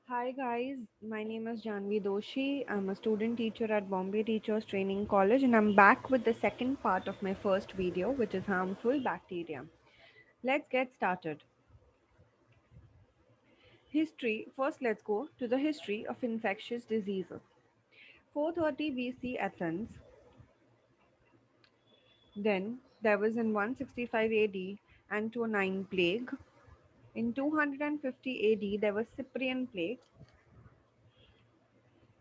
Hi guys, my name is Janvi Doshi. I'm a student teacher at Bombay Teachers Training College and I'm back with the second part of my first video, which is harmful bacteria. Let's get started. History. First, let's go to the history of infectious diseases. 430 BC Athens. Then there was in 165 AD Antonine plague. In 250 AD there was Cyprian plague.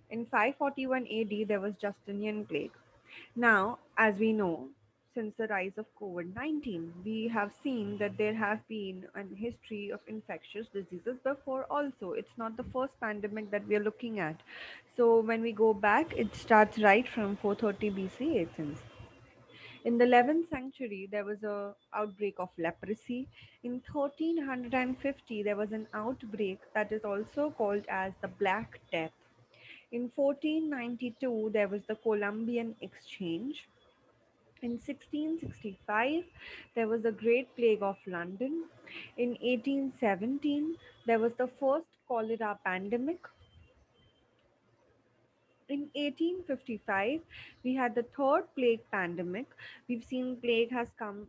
In 541 AD there was Justinian plague. Now, as we know, since the rise of COVID 19, we have seen that there have been a history of infectious diseases before, also. It's not the first pandemic that we are looking at. So, when we go back, it starts right from 430 BC Athens. In the 11th century, there was a outbreak of leprosy. In 1350, there was an outbreak that is also called as the Black Death. In 1492, there was the Columbian Exchange. In 1665, there was the Great Plague of London. In 1817, there was the first cholera pandemic. In 1855, we had the third plague pandemic. We've seen plague has come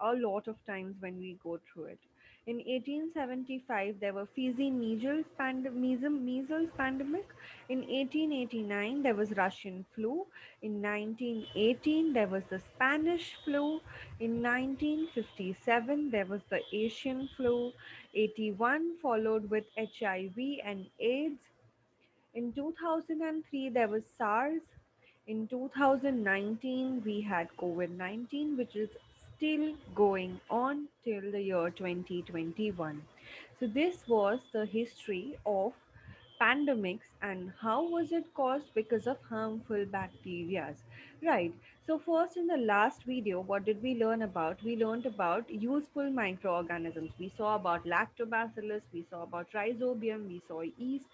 a lot of times when we go through it. In 1875, there were Fiji measles pandemic. In 1889, there was Russian flu. In 1918, there was the Spanish flu. In 1957, there was the Asian flu. 81 followed with HIV and AIDS. In 2003, there was SARS. In 2019, we had COVID 19, which is still going on till the year 2021. So, this was the history of pandemics and how was it caused because of harmful bacteria. Right. So, first, in the last video, what did we learn about? We learned about useful microorganisms. We saw about lactobacillus, we saw about rhizobium, we saw yeast,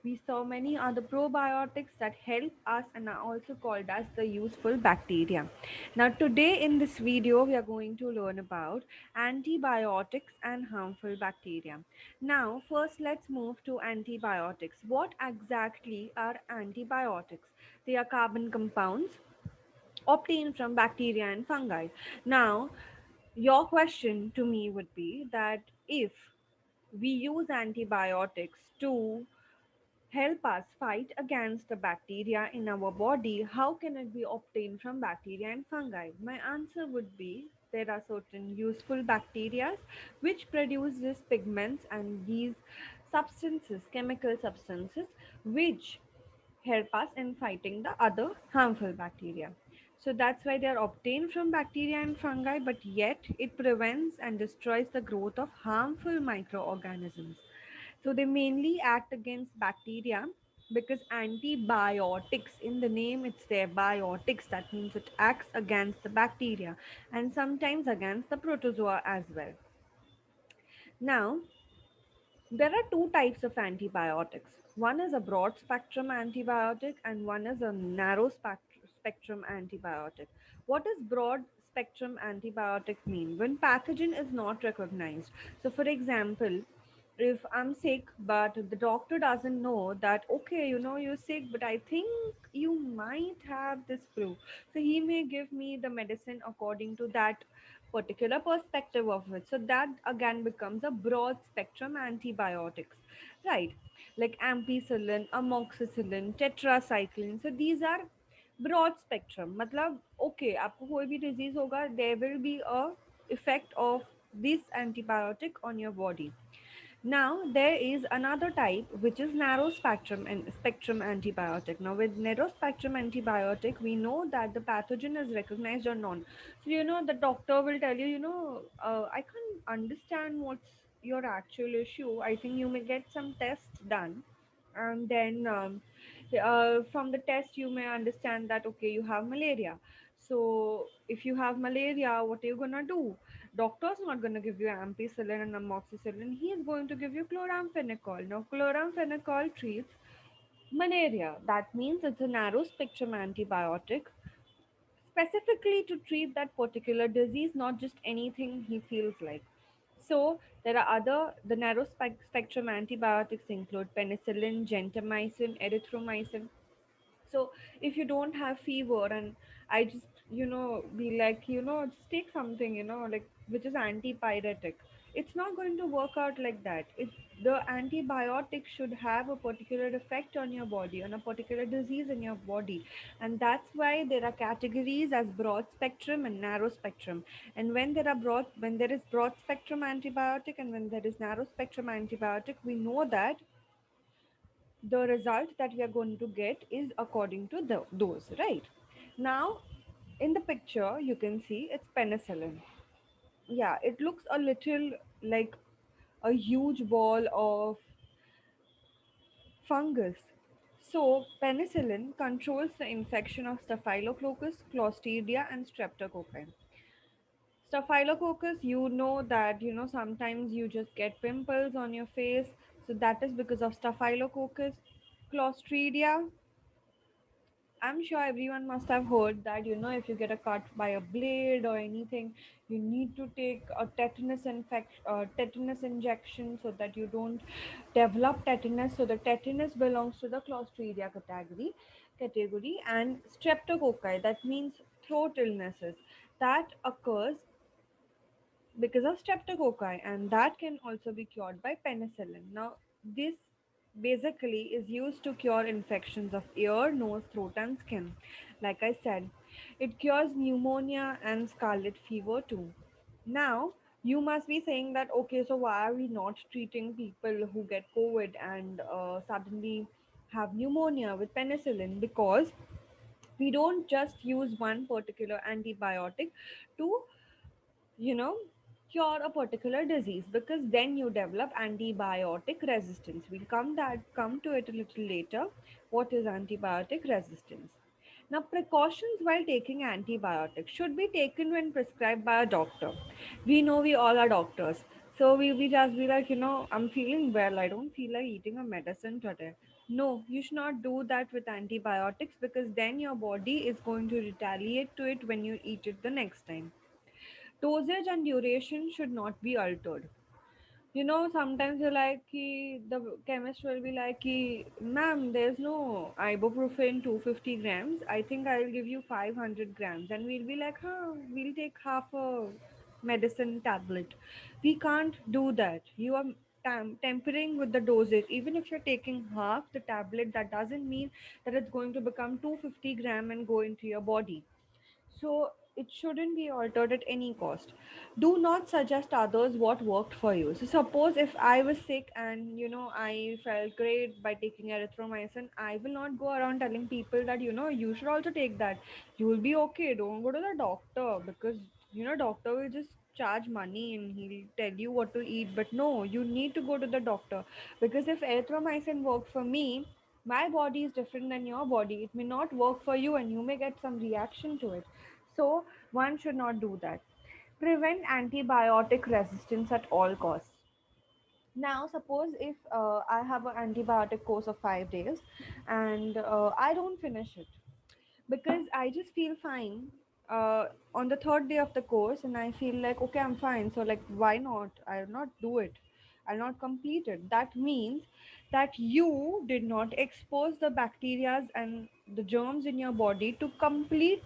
we saw many other probiotics that help us and are also called as the useful bacteria. Now, today in this video, we are going to learn about antibiotics and harmful bacteria. Now, first, let's move to antibiotics. What exactly are antibiotics? They are carbon compounds obtained from bacteria and fungi. Now, your question to me would be that if we use antibiotics to help us fight against the bacteria in our body, how can it be obtained from bacteria and fungi? My answer would be there are certain useful bacteria which produce these pigments and these substances, chemical substances, which help us in fighting the other harmful bacteria. So that's why they are obtained from bacteria and fungi, but yet it prevents and destroys the growth of harmful microorganisms. So they mainly act against bacteria because antibiotics, in the name it's there, biotics, that means it acts against the bacteria and sometimes against the protozoa as well. Now, there are two types of antibiotics. One is a broad spectrum antibiotic and one is a narrow spectrum antibiotic. What does broad spectrum antibiotic mean? When pathogen is not recognized. So, for example, if I'm sick, but the doctor doesn't know that, okay, you're sick, but I think you might have this flu. So, he may give me the medicine according to that particular perspective of it. So that again becomes a broad spectrum antibiotics, right? Like ampicillin, amoxicillin, tetracycline. So these are broad spectrum. मतलब okay, आपको कोई भी disease होगा, there will be a effect of this antibiotic on your body. Now there is another type which is narrow spectrum and spectrum antibiotic. Now with narrow spectrum antibiotic, we know that the pathogen is recognized or not. So the doctor will tell you, I can't understand what's your actual issue. I think you may get some tests done, and then from the test you may understand that okay, you have malaria. So if you have malaria, what are you gonna do? Doctor's not going to give you ampicillin and amoxicillin. He is going to give you chloramphenicol. Now, chloramphenicol treats malaria. That means it's a narrow spectrum antibiotic specifically to treat that particular disease, not just anything he feels like. So, There are the narrow spectrum antibiotics include penicillin, gentamicin, erythromycin. So if you don't have fever and I just, be like, just take something, like which is antipyretic, it's not going to work out like that. The antibiotic should have a particular effect on your body, on a particular disease in your body. And that's why there are categories as broad spectrum and narrow spectrum. And when there is broad spectrum antibiotic and when there is narrow spectrum antibiotic, we know that the result that we are going to get is according to those, right? Now, in the picture, you can see it's penicillin. Yeah, it looks a little like a huge ball of fungus. So, penicillin controls the infection of Staphylococcus, Clostridia, and Streptococcus. Staphylococcus, you know that, sometimes you just get pimples on your face. So, that is because of Staphylococcus. Clostridia, I'm sure everyone must have heard that, if you get a cut by a blade or anything, you need to take a tetanus injection so that you don't develop tetanus. So the tetanus belongs to the Clostridia category, and streptococci, that means throat illnesses, that occurs because of streptococci, and that can also be cured by penicillin. Now, this basically is used to cure infections of ear, nose, throat, and skin. Like I said, it cures pneumonia and scarlet fever too. Now, you must be saying that, okay, so why are we not treating people who get COVID and suddenly have pneumonia with penicillin? Because we don't just use one particular antibiotic to you know cure a particular disease, because then you develop antibiotic resistance. We'll come to it a little later. What is antibiotic resistance? Now, precautions while taking antibiotics should be taken when prescribed by a doctor. We know we all are doctors, so we just be like, I'm feeling well, I don't feel like eating a medicine today. No, you should not do that with antibiotics, because then your body is going to retaliate to it when you eat it the next time. Dosage and duration should not be altered. Sometimes you're like, the chemist will be like, ma'am, there's no ibuprofen 250 grams. I think I'll give you 500 grams. And we'll be like, huh, we'll take half a medicine tablet. We can't do that. You are tempering with the dosage. Even if you're taking half the tablet, that doesn't mean that it's going to become 250 gram and go into your body. So it shouldn't be altered at any cost. Do not suggest others what worked for you. So suppose if I was sick and I felt great by taking erythromycin, I will not go around telling people that you should also take that. You will be okay. Don't go to the doctor, because doctor will just charge money and he'll tell you what to eat. But no, you need to go to the doctor, because if erythromycin worked for me, my body is different than your body. It may not work for you and you may get some reaction to it. So one should not do that. Prevent antibiotic resistance at all costs. Now, suppose if I have an antibiotic course of 5 days and I don't finish it because I just feel fine on the third day of the course, and I feel like, okay, I'm fine. So, like, why not? I'll not do it. I'll not complete it. That means that you did not expose the bacteria and the germs in your body to complete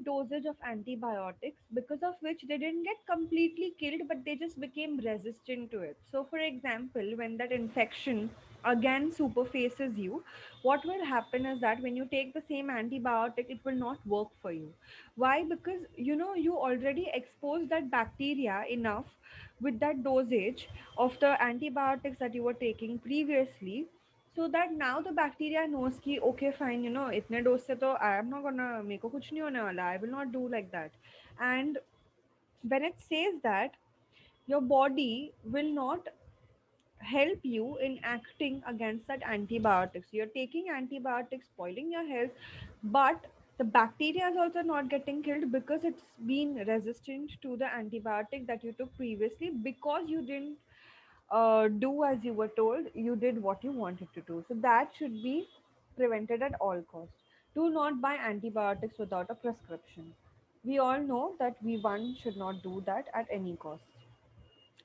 dosage of antibiotics, because of which they didn't get completely killed but they just became resistant to it. So for example, when that infection again superfaces you, what will happen is that when you take the same antibiotic, it will not work for you. Why? Because you already exposed that bacteria enough with that dosage of the antibiotics that you were taking previously, so that now the bacteria knows कि okay fine, इतने dose से तो I am not gonna, मेरे को कुछ नहीं होने वाला, I will not do like that. And when it says that, your body will not help you in acting against that antibiotics. You're taking antibiotics, spoiling your health, but the bacteria is also not getting killed because it's been resistant to the antibiotic that you took previously, because you didn't do as you were told, you did what you wanted to do. So that should be prevented at all costs. Do not buy antibiotics without a prescription. We all know that we one should not do that at any cost.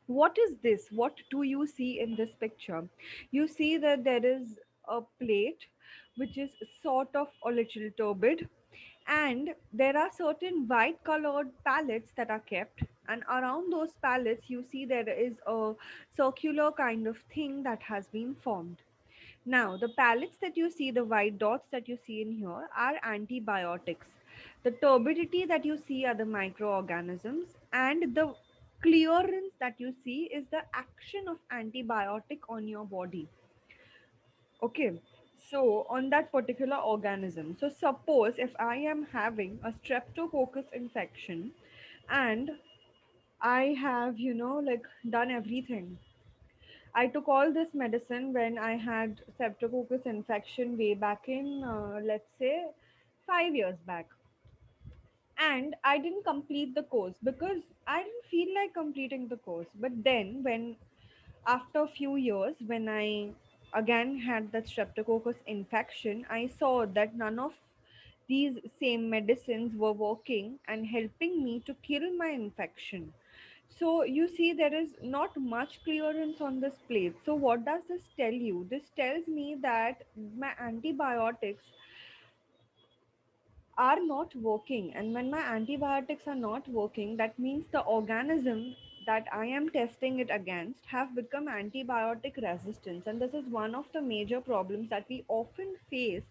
What is this? What do you see in this picture? You see that there is a plate which is sort of a little turbid, and there are certain white colored pallets that are kept, and around those pallets you see there is a circular kind of thing that has been formed. Now, the pallets that you see, the white dots that you see in here, are antibiotics. The turbidity that you see are the microorganisms, and the clearance that you see is the action of antibiotic on your body. Okay, so on that particular organism. So, suppose if I am having a streptococcus infection and I have, like done everything. I took all this medicine when I had streptococcus infection way back in, let's say, 5 years back. And I didn't complete the course because I didn't feel like completing the course. But then, after a few years, when I again had that streptococcus infection, I saw that none of these same medicines were working and helping me to kill my infection. So you see, there is not much clearance on this plate. So what does this tell you? This tells me that my antibiotics are not working, and when my antibiotics are not working, that means the organism that I am testing it against have become antibiotic resistance, and this is one of the major problems that we often face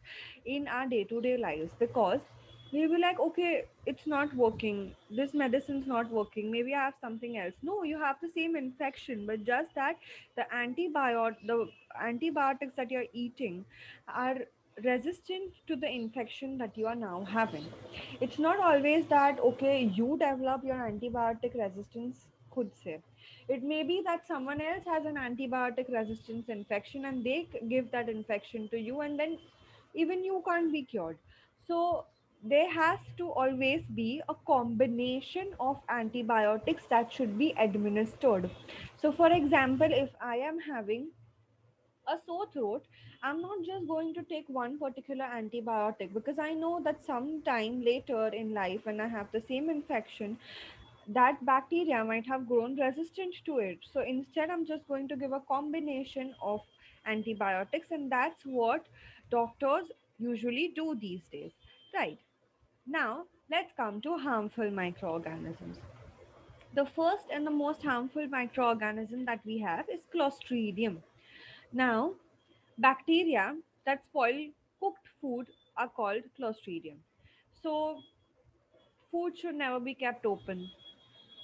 in our day to day lives, because we'll be like, okay, it's not working, this medicine's not working, maybe I have something else. No, you have the same infection, but just that the antibiotics that you're eating are resistant to the infection that you are now having. It's not always that, okay, you develop your antibiotic resistance, could say. It may be that someone else has an antibiotic resistance infection and they give that infection to you, and then even you can't be cured. So there has to always be a combination of antibiotics that should be administered. So for example, if I am having a sore throat, I'm not just going to take one particular antibiotic, because I know that sometime later in life, when I have the same infection, that bacteria might have grown resistant to it. So instead, I'm just going to give a combination of antibiotics, and that's what doctors usually do these days. Right. Now, let's come to harmful microorganisms. The first and the most harmful microorganism that we have is Clostridium. Now, bacteria that spoil cooked food are called Clostridium. So, food should never be kept open.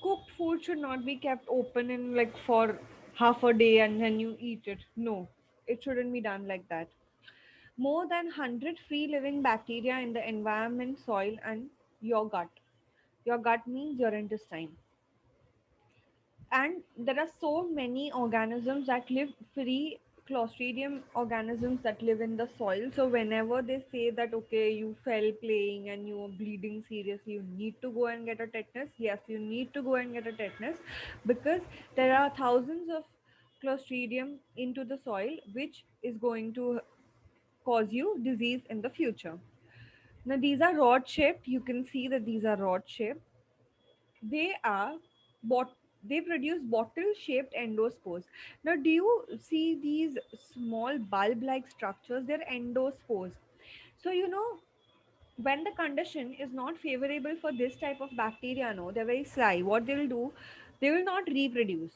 Cooked food should not be kept open in like for half a day and then you eat it. No, it shouldn't be done like that. More than 100 free living bacteria in the environment, soil, and your gut. Your gut means your intestine. And there are so many organisms that live free, Clostridium organisms that live in the soil. So whenever they say that, okay, you fell playing and you are bleeding seriously, you need to go and get a tetanus. Yes, you need to go and get a tetanus, because there are thousands of Clostridium into the soil, which is going to cause you disease in the future. Now these are rod shaped. You can see that these are rod shaped. They are bot they produce bottle shaped endospores. Now, do you see these small bulb like structures? They're endospores. So, when the condition is not favorable for this type of bacteria, no, they're very sly. What they'll do, they will not reproduce.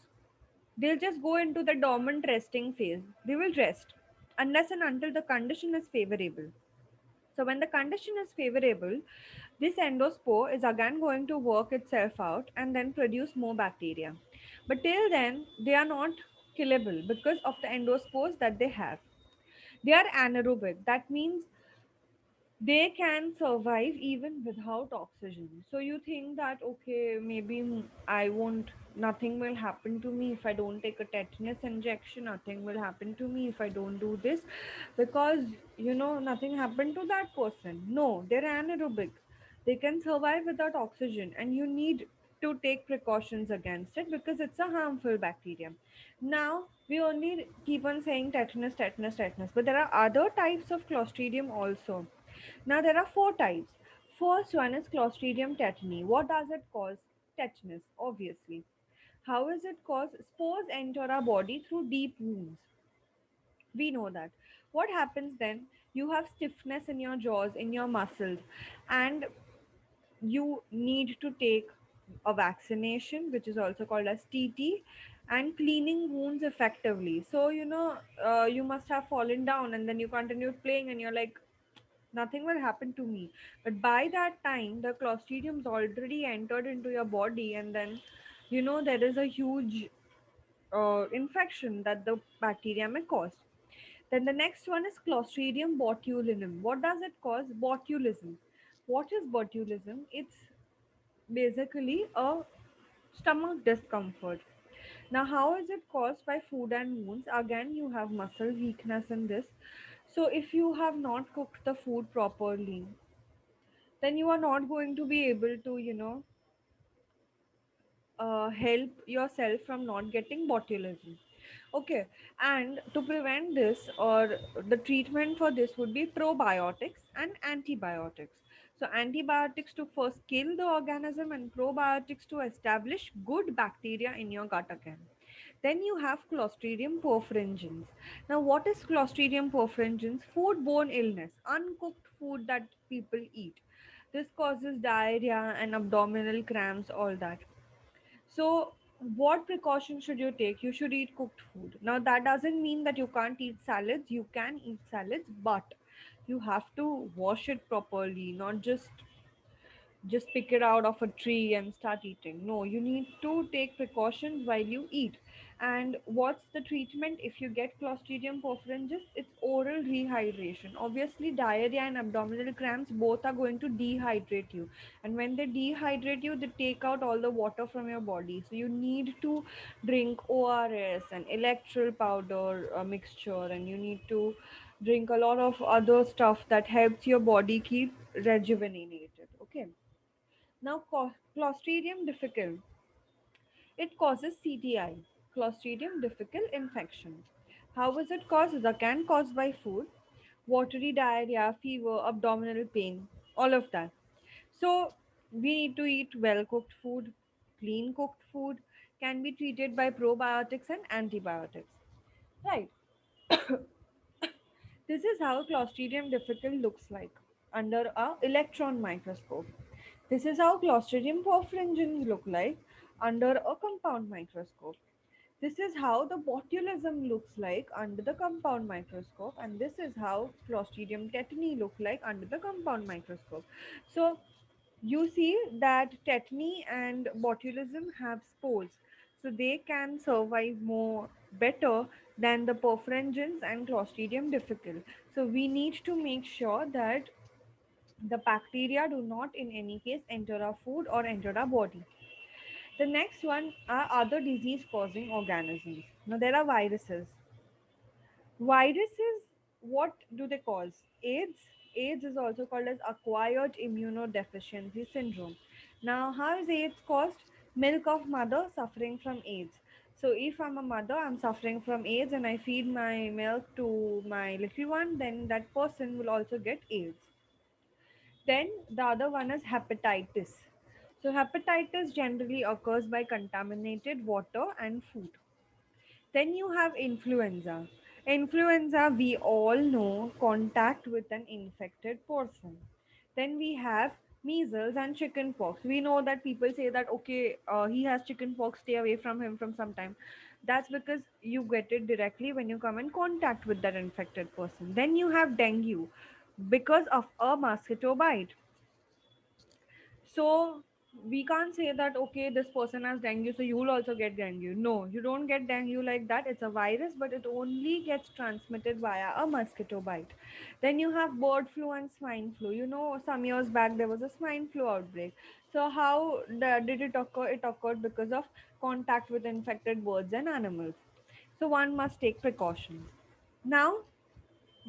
They'll just go into the dormant resting phase. They will rest unless and until the condition is favorable. So when the condition is favorable, this endospore is again going to work itself out and then produce more bacteria. But till then, they are not killable because of the endospores that they have. They are anaerobic. That means they can survive even without oxygen. So you think that, okay, maybe I won't, nothing will happen to me if I don't take a tetanus injection, nothing will happen to me if I don't do this, because nothing happened to that person. No, they're anaerobic. They can survive without oxygen, and you need to take precautions against it because it's a harmful bacteria. Now we only keep on saying tetanus, tetanus, tetanus, but there are other types of Clostridium also. Now there are four types. First one is Clostridium tetani. What does it cause? Tetanus, obviously. How is it caused? Spores enter our body through deep wounds. We know that. What happens then? You have stiffness in your jaws, in your muscles, and you need to take a vaccination, which is also called as TT, and cleaning wounds effectively. So, you must have fallen down and then you continued playing and you're like, nothing will happen to me. But by that time, the clostridium's already entered into your body, and then, there is a huge infection that the bacteria may cause. Then the next one is Clostridium botulinum. What does it cause? Botulism. What is botulism? It's basically a stomach discomfort. Now, how is it caused? By food and wounds? Again, you have muscle weakness in this. So, if you have not cooked the food properly, then you are not going to be able to, help yourself from not getting botulism. Okay, and to prevent this, or the treatment for this would be probiotics and antibiotics. So, antibiotics to first kill the organism, and probiotics to establish good bacteria in your gut again. Then you have Clostridium perfringens. Now, what is Clostridium perfringens? Foodborne illness, uncooked food that people eat. This causes diarrhea and abdominal cramps, all that. So, what precautions should you take? You should eat cooked food. Now, that doesn't mean that you can't eat salads. You can eat salads, but you have to wash it properly, not just pick it out of a tree and start eating. No, you need to take precautions while you eat. And what's the treatment if you get Clostridium perfringens? It's oral rehydration. Obviously, diarrhea and abdominal cramps both are going to dehydrate you. And when they dehydrate you, they take out all the water from your body. So you need to drink ORS and electral powder mixture, and you need to drink a lot of other stuff that helps your body keep rejuvenated. Okay. Now, Clostridium difficile. It causes CDI, Clostridium difficile infection. How is it caused? It can caused by food, watery diarrhea, fever, abdominal pain, all of that. So, we need to eat well cooked food, clean cooked food, can be treated by probiotics and antibiotics. Right. This is how Clostridium difficile looks like under a electron microscope. This is how Clostridium perfringens look like under a compound microscope. This is how the botulism looks like under the compound microscope, and this is how Clostridium tetani look like under the compound microscope. So you see that tetany and botulism have spores, so they can survive more better than the perfringens and Clostridium difficile. So we need to make sure that the bacteria do not in any case enter our food or enter our body. The next one are other disease causing organisms. Now there are viruses. Viruses, what do they cause? AIDS. AIDS is also called as acquired immunodeficiency syndrome. Now, how is AIDS caused? Milk of mother suffering from AIDS. So, if I'm a mother, I'm suffering from AIDS, and I feed my milk to my little one, then that person will also get AIDS. Then the other one is hepatitis. So, hepatitis generally occurs by contaminated water and food. Then you have influenza. Influenza, we all know, contact with an infected person. Then we have measles and chickenpox. We know that people say that, okay, he has chickenpox, stay away from him from some time. That's because you get it directly when you come in contact with that infected person. Then you have dengue because of a mosquito bite. So we can't say that, okay, this person has dengue, so you will also get dengue. No, you don't get dengue like that. It's a virus, but it only gets transmitted via a mosquito bite. Then you have bird flu and swine flu. Some years back there was a swine flu outbreak. So how did it occur? It occurred because of contact with infected birds and animals. So one must take precautions. Now,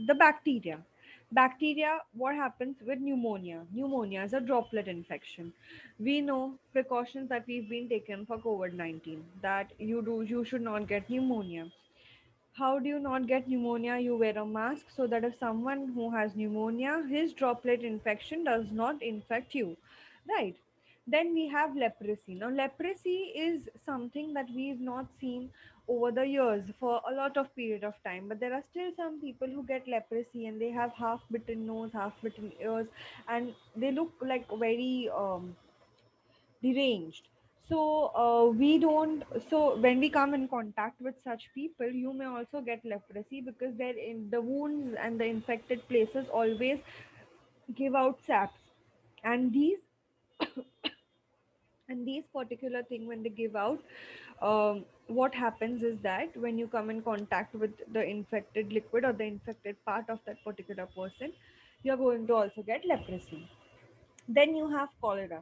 the bacteria. Bacteria, what happens with pneumonia? Pneumonia is a droplet infection. We know precautions that we've been taken for COVID-19, that you should not get pneumonia. How do you not get pneumonia? You wear a mask so that if someone who has pneumonia, his droplet infection does not infect you. Right. Then we have leprosy. Now, leprosy is something that we've not seen over the years for a lot of period of time, but there are still some people who get leprosy and they have half bitten nose, half bitten ears, and they look like very deranged. So we don't. So when we come in contact with such people, you may also get leprosy because they're in the wounds and the infected places always give out saps, and these particular thing when they give out, what happens is that when you come in contact with the infected liquid or the infected part of that particular person, you're going to also get leprosy. Then you have cholera.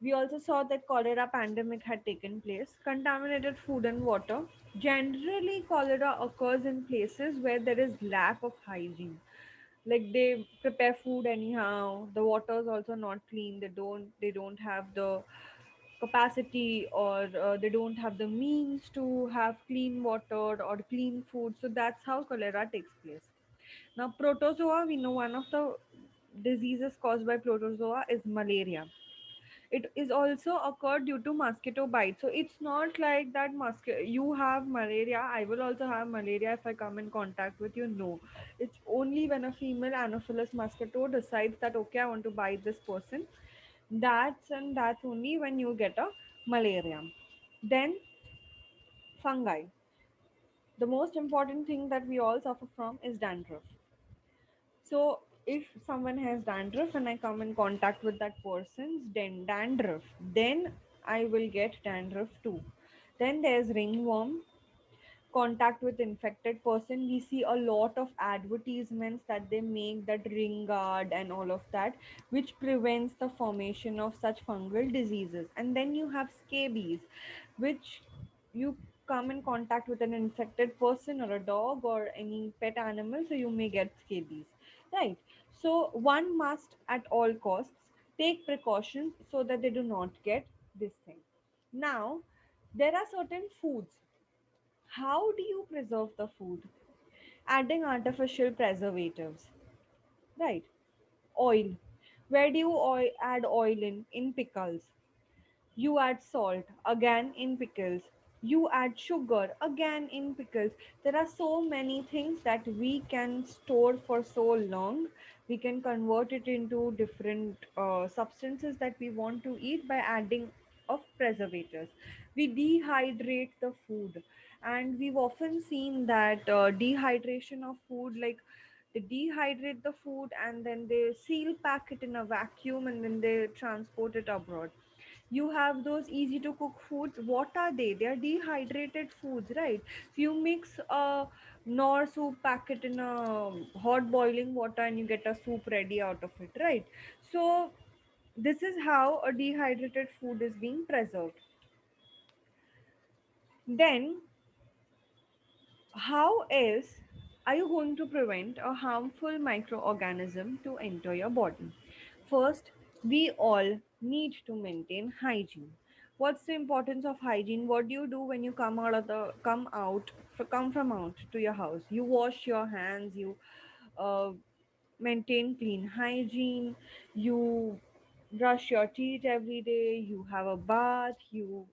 We also saw that cholera pandemic had taken place. Contaminated food and water. Generally cholera occurs in places where there is lack of hygiene, like they prepare food anyhow, the water is also not clean, they don't have the capacity, or they don't have the means to have clean water or clean food. So that's how cholera takes place. Now, protozoa, we know one of the diseases caused by protozoa is malaria. It is also occurred due to mosquito bite. So it's not like that you have malaria, I will also have malaria if I come in contact with you. No, it's only when a female anopheles mosquito decides that okay, I want to bite this person, that's only when you get a malaria. Then fungi. The most important thing that we all suffer from is dandruff. So if someone has dandruff and I come in contact with that person's dandruff, then I will get dandruff too. Then there's ringworm. Contact with infected person, we see a lot of advertisements that they make, that ring guard and all of that, which prevents the formation of such fungal diseases. And then you have scabies, which you come in contact with an infected person or a dog or any pet animal, so you may get scabies, right? So one must at all costs take precautions so that they do not get this thing. Now, there are certain foods. How do you preserve the food? Adding artificial preservatives, right? Oil. Where do you add oil in? In pickles. You add salt, again in pickles. You add sugar, again in pickles. There are so many things that we can store for so long. We can convert it into different substances that we want to eat by adding of preservatives. We dehydrate the food, and we've often seen that dehydration of food, like they dehydrate the food and then they seal pack it in a vacuum and then they transport it abroad. You have those easy to cook foods. What are they? They are dehydrated foods, right? So you mix a nor soup packet in a hot boiling water and you get a soup ready out of it, right? So this is how a dehydrated food is being preserved. Then how else are you going to prevent a harmful microorganism to enter your body? First, we all need to maintain hygiene. What's the importance of hygiene? What do you do when you come from out to your house? You wash your hands, you uh, maintain clean hygiene, you brush your teeth every day, you have a bath, you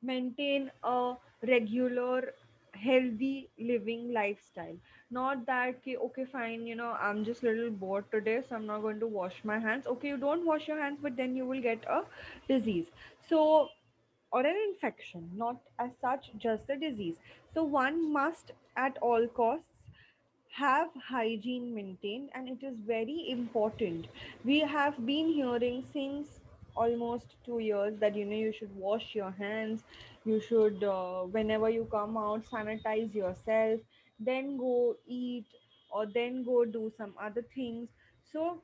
maintain a regular healthy living lifestyle. Not that okay, okay fine, I'm just a little bored today so I'm not going to wash my hands. Okay, you don't wash your hands, but then you will get a disease. So, or an infection, not as such just a disease. So one must at all costs have hygiene maintained, and it is very important. We have been hearing since almost 2 years that you should wash your hands, you should whenever you come out sanitize yourself, then go eat or then go do some other things. So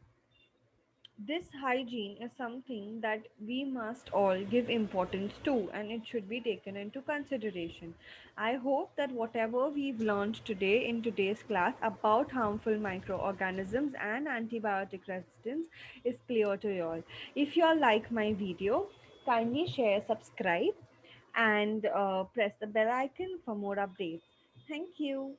this hygiene is something that we must all give importance to, and it should be taken into consideration. I hope that whatever we've learned today in today's class about harmful microorganisms and antibiotic resistance is clear to you all. If you all like my video, kindly share, subscribe, and press the bell icon for more updates. Thank you.